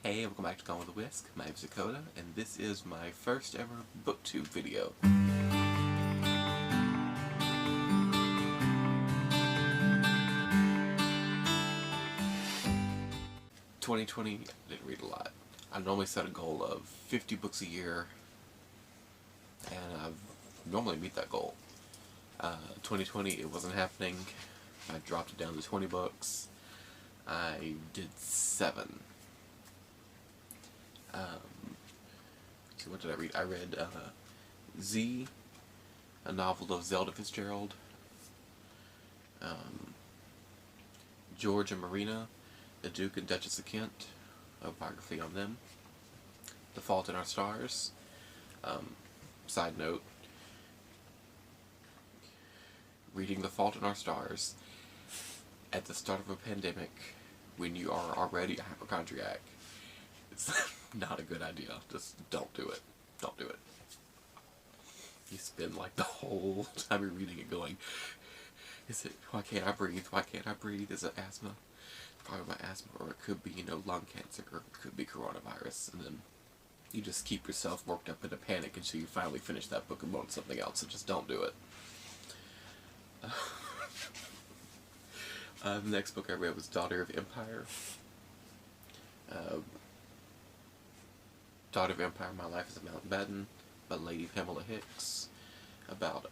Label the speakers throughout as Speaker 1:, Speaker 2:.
Speaker 1: Hey, welcome back to Gone with a Whisk. My name is Dakota, and this is my first ever Booktube video. 2020, I didn't read a lot. I normally set a goal of 50 books a year, and I normally meet that goal. 2020, it wasn't happening. I dropped it down to 20 books. I did 7. So what did I read? I read Z, a novel of Zelda Fitzgerald, George and Marina, the Duke and Duchess of Kent, a biography on them, The Fault in Our Stars. Side note, reading The Fault in Our Stars at the start of a pandemic when you are already a hypochondriac, it's not a good idea. Just don't do it. Don't do it. You spend like the whole time you're reading it going, why can't I breathe? Why can't I breathe? Is it asthma? Probably my asthma, or it could be, lung cancer, or it could be coronavirus. And then you just keep yourself worked up in a panic until you finally finish that book and move on to something else. So just don't do it. The next book I read was Daughter of Empire. Daughter of Empire, My Life as a Mountbatten by Lady Pamela Hicks, about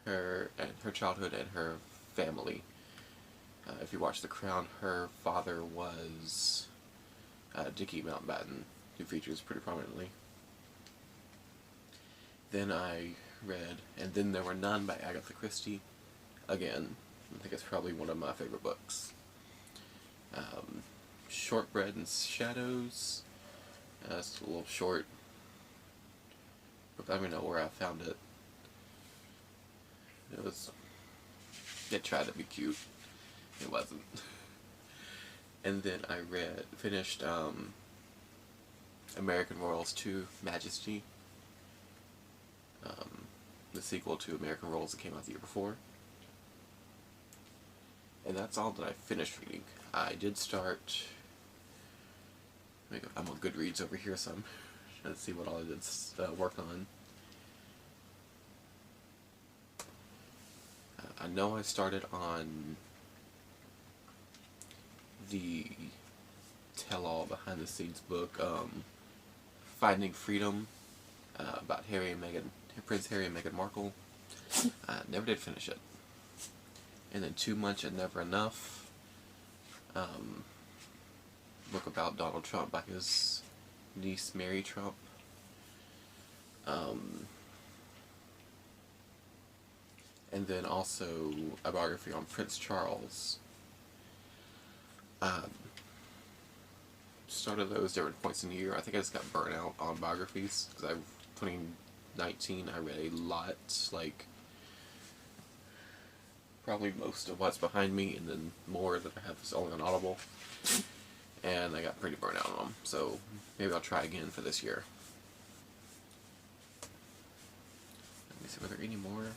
Speaker 1: her childhood and her family. If you watch The Crown, her father was Dickie Mountbatten, who features pretty prominently. Then I read And Then There Were None by Agatha Christie. Again, I think it's probably one of my favorite books. Shortbread and Shadows. It's a little short book. I don't even know where I found it. It tried to be cute. It wasn't. And then I finished American Royals 2, Majesty. The sequel to American Royals that came out the year before. And that's all that I finished reading. I did start... I'm on Goodreads over here, so I'm trying to see what all I did work on. I know I started on the tell-all behind-the-scenes book, Finding Freedom, about Prince Harry and Meghan Markle. I never did finish it. And then Too Much and Never Enough, book about Donald Trump by his niece Mary Trump. And then also a biography on Prince Charles. Started those different points in the year. I think I just got burnt out on biographies because 2019 I read a lot, like probably most of what's behind me, and then more that I have is only on Audible. And I got pretty burnt out on them, so maybe I'll try again for this year. Let me see, were there any more?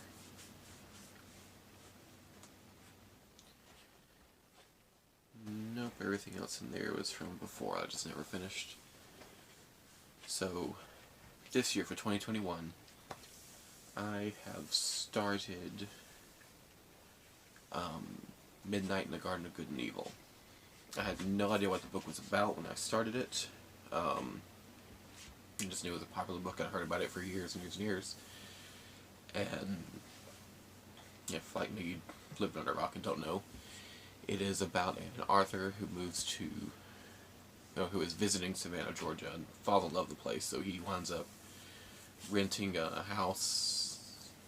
Speaker 1: Nope, everything else in there was from before, I just never finished. So, this year for 2021, I have started Midnight in the Garden of Good and Evil. I had no idea what the book was about when I started it. I just knew it was a popular book. I heard about it for years and years and years. And if, like me, you lived under a rock and don't know, it is about an Arthur who who is visiting Savannah, Georgia, and falls in love with the place. So he winds up renting a house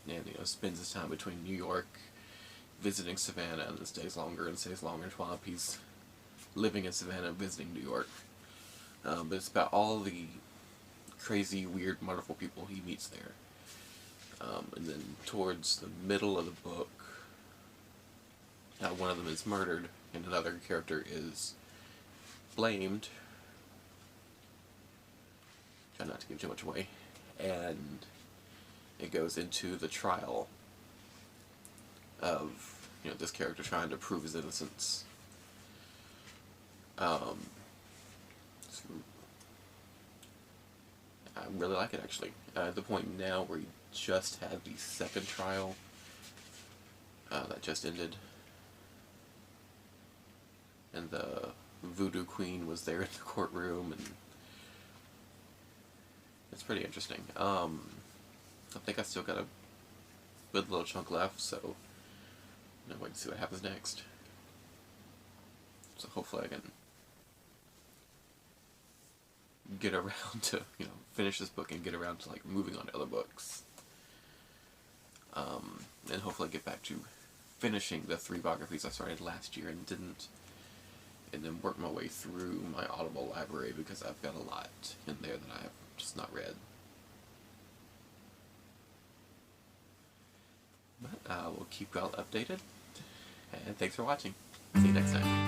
Speaker 1: and spends his time between New York, visiting Savannah, and then stays longer and stays longer while he's living in Savannah, visiting New York. But it's about all the crazy, weird, wonderful people he meets there. And then towards the middle of the book, one of them is murdered, and another character is blamed. Try not to give too much away. And it goes into the trial of this character trying to prove his innocence. Um, so I really like it, actually. At the point now where you just had the second trial that just ended, and the voodoo queen was there in the courtroom, and it's pretty interesting. I think I still got a good little chunk left, so I'm waiting to see what happens next. So hopefully I can get around to, finish this book and get around to, like, moving on to other books. And hopefully get back to finishing the 3 biographies I started last year and didn't, and then work my way through my Audible library, because I've got a lot in there that I have just not read. But we'll keep you all updated, and thanks for watching. See you next time.